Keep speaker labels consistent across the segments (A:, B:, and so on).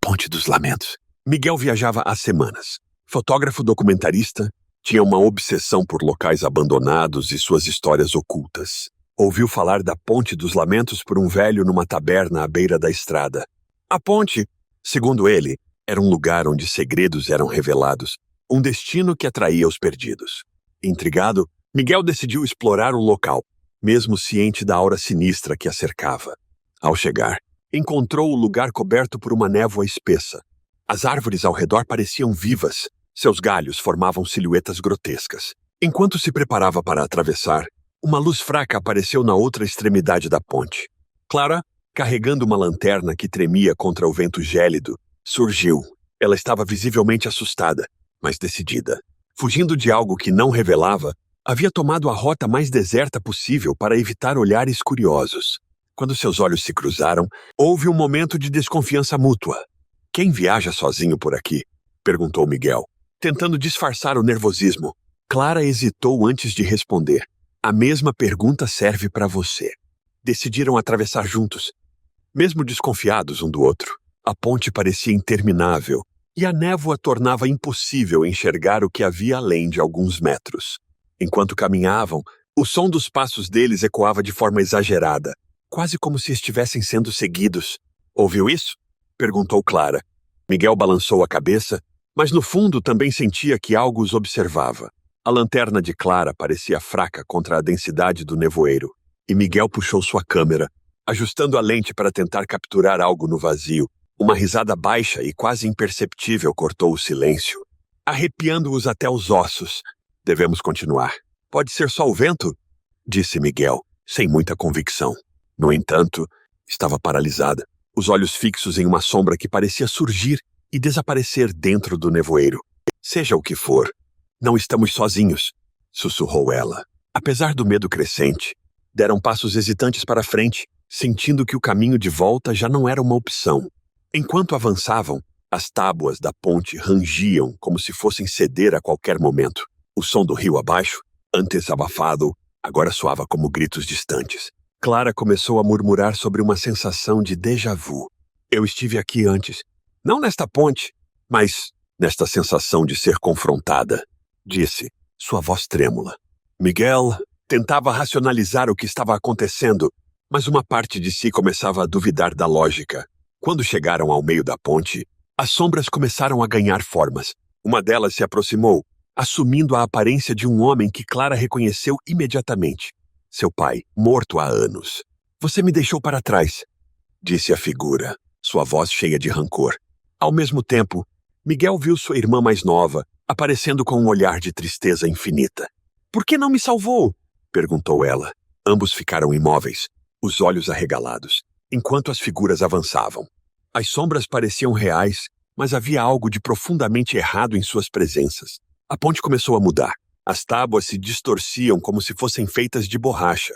A: Ponte dos Lamentos. Miguel viajava há semanas. Fotógrafo documentarista, tinha uma obsessão por locais abandonados e suas histórias ocultas. Ouviu falar da Ponte dos Lamentos por um velho numa taberna à beira da estrada. A ponte, segundo ele, era um lugar onde segredos eram revelados, um destino que atraía os perdidos. Intrigado, Miguel decidiu explorar o local, mesmo ciente da aura sinistra que a cercava. Ao chegar, encontrou o lugar coberto por uma névoa espessa. As árvores ao redor pareciam vivas, seus galhos formavam silhuetas grotescas. Enquanto se preparava para atravessar, uma luz fraca apareceu na outra extremidade da ponte. Clara, carregando uma lanterna que tremia contra o vento gélido, surgiu. Ela estava visivelmente assustada, mas decidida. Fugindo de algo que não revelava, havia tomado a rota mais deserta possível para evitar olhares curiosos. Quando seus olhos se cruzaram, houve um momento de desconfiança mútua. "Quem viaja sozinho por aqui?" perguntou Miguel, tentando disfarçar o nervosismo. Clara hesitou antes de responder. "A mesma pergunta serve para você." Decidiram atravessar juntos. Mesmo desconfiados um do outro, a ponte parecia interminável e a névoa tornava impossível enxergar o que havia além de alguns metros. Enquanto caminhavam, o som dos passos deles ecoava de forma exagerada, quase como se estivessem sendo seguidos. "Ouviu isso?" perguntou Clara. Miguel balançou a cabeça, mas no fundo também sentia que algo os observava. A lanterna de Clara parecia fraca contra a densidade do nevoeiro, e Miguel puxou sua câmera, ajustando a lente para tentar capturar algo no vazio. Uma risada baixa e quase imperceptível cortou o silêncio, arrepiando-os até os ossos. "Devemos continuar. Pode ser só o vento?" disse Miguel, sem muita convicção. No entanto, estava paralisada, os olhos fixos em uma sombra que parecia surgir e desaparecer dentro do nevoeiro. "Seja o que for, não estamos sozinhos", sussurrou ela. Apesar do medo crescente, deram passos hesitantes para frente, sentindo que o caminho de volta já não era uma opção. Enquanto avançavam, as tábuas da ponte rangiam como se fossem ceder a qualquer momento. O som do rio abaixo, antes abafado, agora soava como gritos distantes. Clara começou a murmurar sobre uma sensação de déjà vu. "Eu estive aqui antes. Não nesta ponte, mas nesta sensação de ser confrontada", disse, sua voz trêmula. Miguel tentava racionalizar o que estava acontecendo, mas uma parte de si começava a duvidar da lógica. Quando chegaram ao meio da ponte, as sombras começaram a ganhar formas. Uma delas se aproximou, assumindo a aparência de um homem que Clara reconheceu imediatamente. Seu pai, morto há anos. "Você me deixou para trás", disse a figura, sua voz cheia de rancor. Ao mesmo tempo, Miguel viu sua irmã mais nova, aparecendo com um olhar de tristeza infinita. "Por que não me salvou?" perguntou ela. Ambos ficaram imóveis, os olhos arregalados, enquanto as figuras avançavam. As sombras pareciam reais, mas havia algo de profundamente errado em suas presenças. A ponte começou a mudar. As tábuas se distorciam como se fossem feitas de borracha,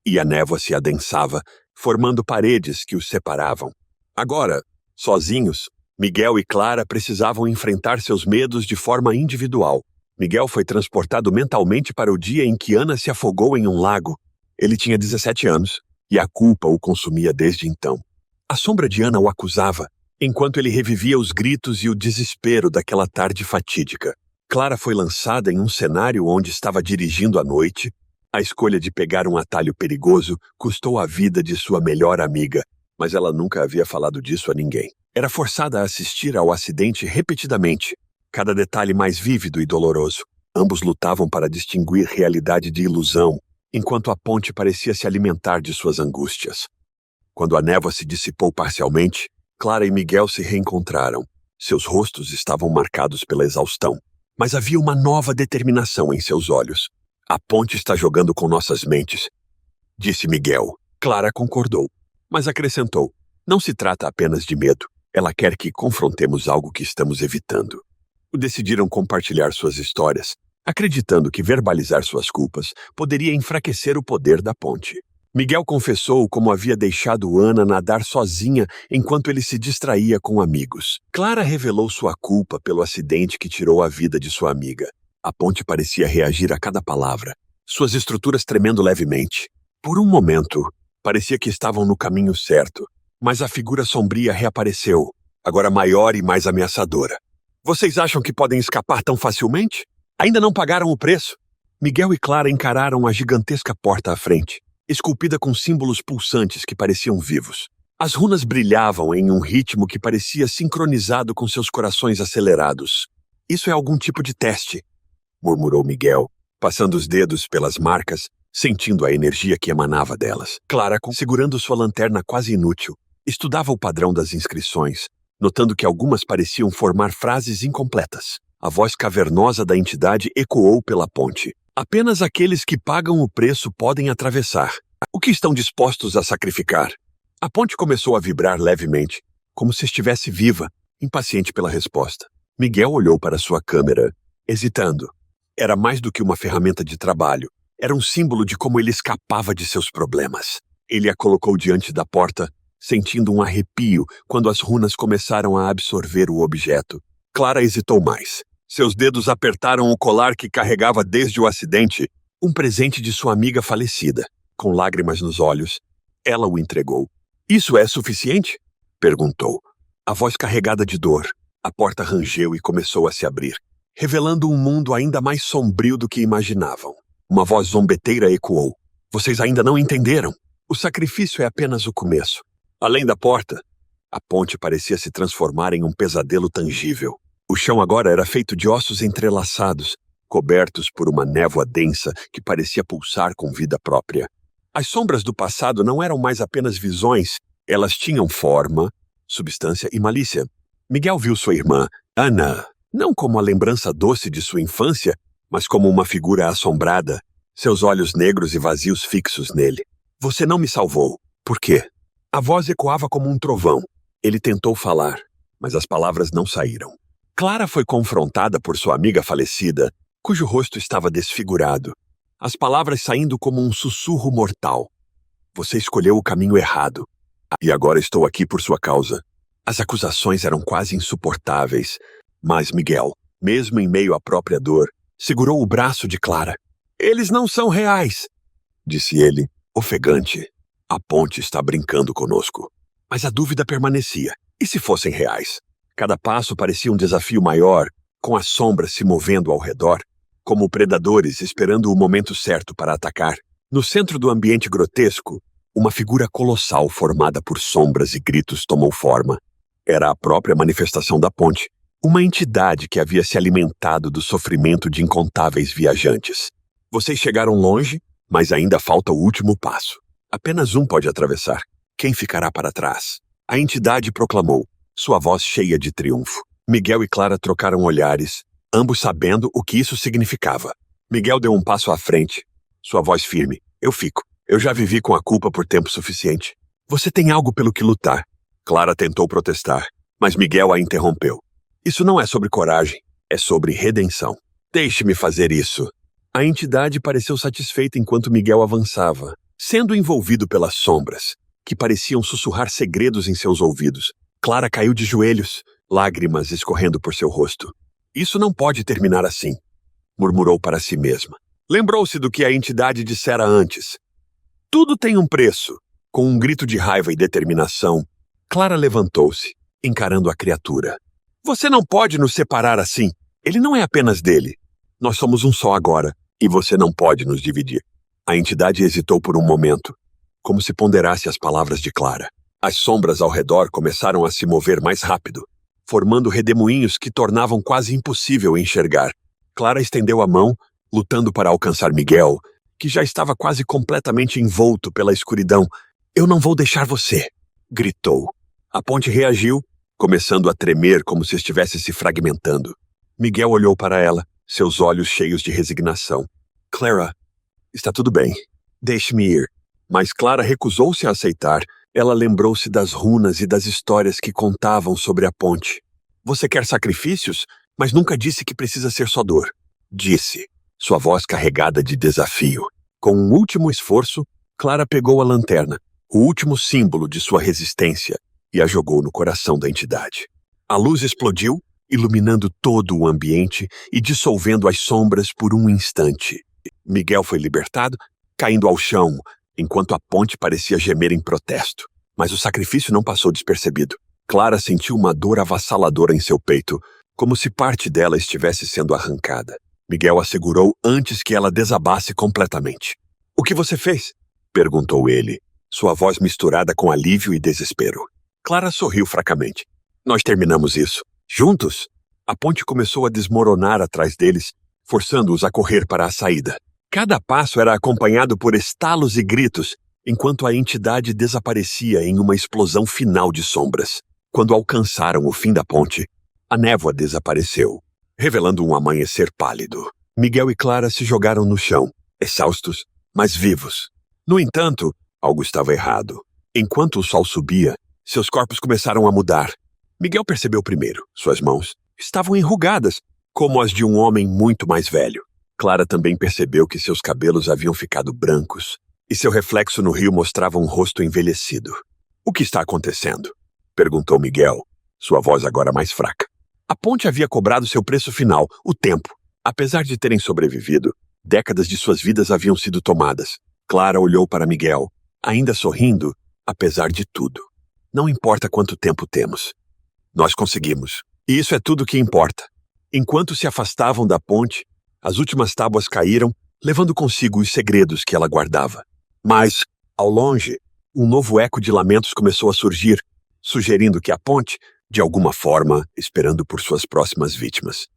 A: e a névoa se adensava, formando paredes que os separavam. Agora, sozinhos, Miguel e Clara precisavam enfrentar seus medos de forma individual. Miguel foi transportado mentalmente para o dia em que Ana se afogou em um lago. Ele tinha 17 anos, e a culpa o consumia desde então. A sombra de Ana o acusava, enquanto ele revivia os gritos e o desespero daquela tarde fatídica. Clara foi lançada em um cenário onde estava dirigindo à noite. A escolha de pegar um atalho perigoso custou a vida de sua melhor amiga, mas ela nunca havia falado disso a ninguém. Era forçada a assistir ao acidente repetidamente, cada detalhe mais vívido e doloroso. Ambos lutavam para distinguir realidade de ilusão, enquanto a ponte parecia se alimentar de suas angústias. Quando a névoa se dissipou parcialmente, Clara e Miguel se reencontraram. Seus rostos estavam marcados pela exaustão, mas havia uma nova determinação em seus olhos. "A ponte está jogando com nossas mentes", disse Miguel. Clara concordou, mas acrescentou: "Não se trata apenas de medo. Ela quer que confrontemos algo que estamos evitando." Decidiram compartilhar suas histórias, acreditando que verbalizar suas culpas poderia enfraquecer o poder da ponte. Miguel confessou como havia deixado Ana nadar sozinha enquanto ele se distraía com amigos. Clara revelou sua culpa pelo acidente que tirou a vida de sua amiga. A ponte parecia reagir a cada palavra, suas estruturas tremendo levemente. Por um momento, parecia que estavam no caminho certo, mas a figura sombria reapareceu, agora maior e mais ameaçadora. Vocês acham que podem escapar tão facilmente? Ainda não pagaram o preço. Miguel e Clara encararam a gigantesca porta à frente, esculpida com símbolos pulsantes que pareciam vivos. As runas brilhavam em um ritmo que parecia sincronizado com seus corações acelerados. Isso é algum tipo de teste, murmurou Miguel, passando os dedos pelas marcas, sentindo a energia que emanava delas. Clara, segurando sua lanterna quase inútil, estudava o padrão das inscrições, notando que algumas pareciam formar frases incompletas. A voz cavernosa da entidade ecoou pela ponte. Apenas aqueles que pagam o preço podem atravessar. O que estão dispostos a sacrificar? A ponte começou a vibrar levemente, como se estivesse viva, impaciente pela resposta. Miguel olhou para sua câmera, hesitando. Era mais do que uma ferramenta de trabalho. Era um símbolo de como ele escapava de seus problemas. Ele a colocou diante da porta, sentindo um arrepio quando as runas começaram a absorver o objeto. Clara hesitou mais. Seus dedos apertaram o colar que carregava desde o acidente, um presente de sua amiga falecida. Com lágrimas nos olhos, ela o entregou. "Isso é suficiente?" perguntou. A voz carregada de dor. A porta rangeu e começou a se abrir, revelando um mundo ainda mais sombrio do que imaginavam. Uma voz zombeteira ecoou. "Vocês ainda não entenderam. O sacrifício é apenas o começo." Além da porta, a ponte parecia se transformar em um pesadelo tangível. O chão agora era feito de ossos entrelaçados, cobertos por uma névoa densa que parecia pulsar com vida própria. As sombras do passado não eram mais apenas visões, elas tinham forma, substância e malícia. Miguel viu sua irmã, Ana, não como a lembrança doce de sua infância, mas como uma figura assombrada, seus olhos negros e vazios fixos nele. "Você não me salvou. Por quê?" A voz ecoava como um trovão. Ele tentou falar, mas as palavras não saíram. Clara foi confrontada por sua amiga falecida, cujo rosto estava desfigurado, as palavras saindo como um sussurro mortal. "Você escolheu o caminho errado. E agora estou aqui por sua causa." As acusações eram quase insuportáveis, mas Miguel, mesmo em meio à própria dor, segurou o braço de Clara. "Eles não são reais", disse ele, ofegante. "A ponte está brincando conosco." Mas a dúvida permanecia. E se fossem reais? Cada passo parecia um desafio maior, com as sombras se movendo ao redor, como predadores esperando o momento certo para atacar. No centro do ambiente grotesco, uma figura colossal formada por sombras e gritos tomou forma. Era a própria manifestação da ponte, uma entidade que havia se alimentado do sofrimento de incontáveis viajantes. "Vocês chegaram longe, mas ainda falta o último passo. Apenas um pode atravessar. Quem ficará para trás?" A entidade proclamou, sua voz cheia de triunfo. Miguel e Clara trocaram olhares, ambos sabendo o que isso significava. Miguel deu um passo à frente, sua voz firme. "Eu fico. Eu já vivi com a culpa por tempo suficiente. Você tem algo pelo que lutar." Clara tentou protestar, mas Miguel a interrompeu. "Isso não é sobre coragem, é sobre redenção. Deixe-me fazer isso." A entidade pareceu satisfeita enquanto Miguel avançava, sendo envolvido pelas sombras, que pareciam sussurrar segredos em seus ouvidos. Clara caiu de joelhos, lágrimas escorrendo por seu rosto. "Isso não pode terminar assim", murmurou para si mesma. Lembrou-se do que a entidade dissera antes. "Tudo tem um preço." Com um grito de raiva e determinação, Clara levantou-se, encarando a criatura. "Você não pode nos separar assim. Ele não é apenas dele. Nós somos um só agora, e você não pode nos dividir." A entidade hesitou por um momento, como se ponderasse as palavras de Clara. As sombras ao redor começaram a se mover mais rápido, formando redemoinhos que tornavam quase impossível enxergar. Clara estendeu a mão, lutando para alcançar Miguel, que já estava quase completamente envolto pela escuridão. "Eu não vou deixar você", gritou. A ponte reagiu, começando a tremer como se estivesse se fragmentando. Miguel olhou para ela, seus olhos cheios de resignação. "Clara, está tudo bem. Deixe-me ir." Mas Clara recusou-se a aceitar. Ela lembrou-se das runas e das histórias que contavam sobre a ponte. "Você quer sacrifícios, mas nunca disse que precisa ser só dor." Disse, sua voz carregada de desafio. Com um último esforço, Clara pegou a lanterna, o último símbolo de sua resistência, e a jogou no coração da entidade. A luz explodiu, iluminando todo o ambiente e dissolvendo as sombras por um instante. Miguel foi libertado, caindo ao chão, enquanto a ponte parecia gemer em protesto. Mas o sacrifício não passou despercebido. Clara sentiu uma dor avassaladora em seu peito, como se parte dela estivesse sendo arrancada. Miguel a segurou antes que ela desabasse completamente. "O que você fez?" perguntou ele, sua voz misturada com alívio e desespero. Clara sorriu fracamente. "Nós terminamos isso. Juntos?" A ponte começou a desmoronar atrás deles, forçando-os a correr para a saída. Cada passo era acompanhado por estalos e gritos, enquanto a entidade desaparecia em uma explosão final de sombras. Quando alcançaram o fim da ponte, a névoa desapareceu, revelando um amanhecer pálido. Miguel e Clara se jogaram no chão, exaustos, mas vivos. No entanto, algo estava errado. Enquanto o sol subia, seus corpos começaram a mudar. Miguel percebeu primeiro. Suas mãos estavam enrugadas, como as de um homem muito mais velho. Clara também percebeu que seus cabelos haviam ficado brancos, e seu reflexo no rio mostrava um rosto envelhecido. "O que está acontecendo?" perguntou Miguel, sua voz agora mais fraca. A ponte havia cobrado seu preço final, o tempo. Apesar de terem sobrevivido, décadas de suas vidas haviam sido tomadas. Clara olhou para Miguel, ainda sorrindo, apesar de tudo. "Não importa quanto tempo temos. Nós conseguimos. E isso é tudo que importa." Enquanto se afastavam da ponte, as últimas tábuas caíram, levando consigo os segredos que ela guardava. Mas, ao longe, um novo eco de lamentos começou a surgir, sugerindo que a ponte, de alguma forma, esperando por suas próximas vítimas.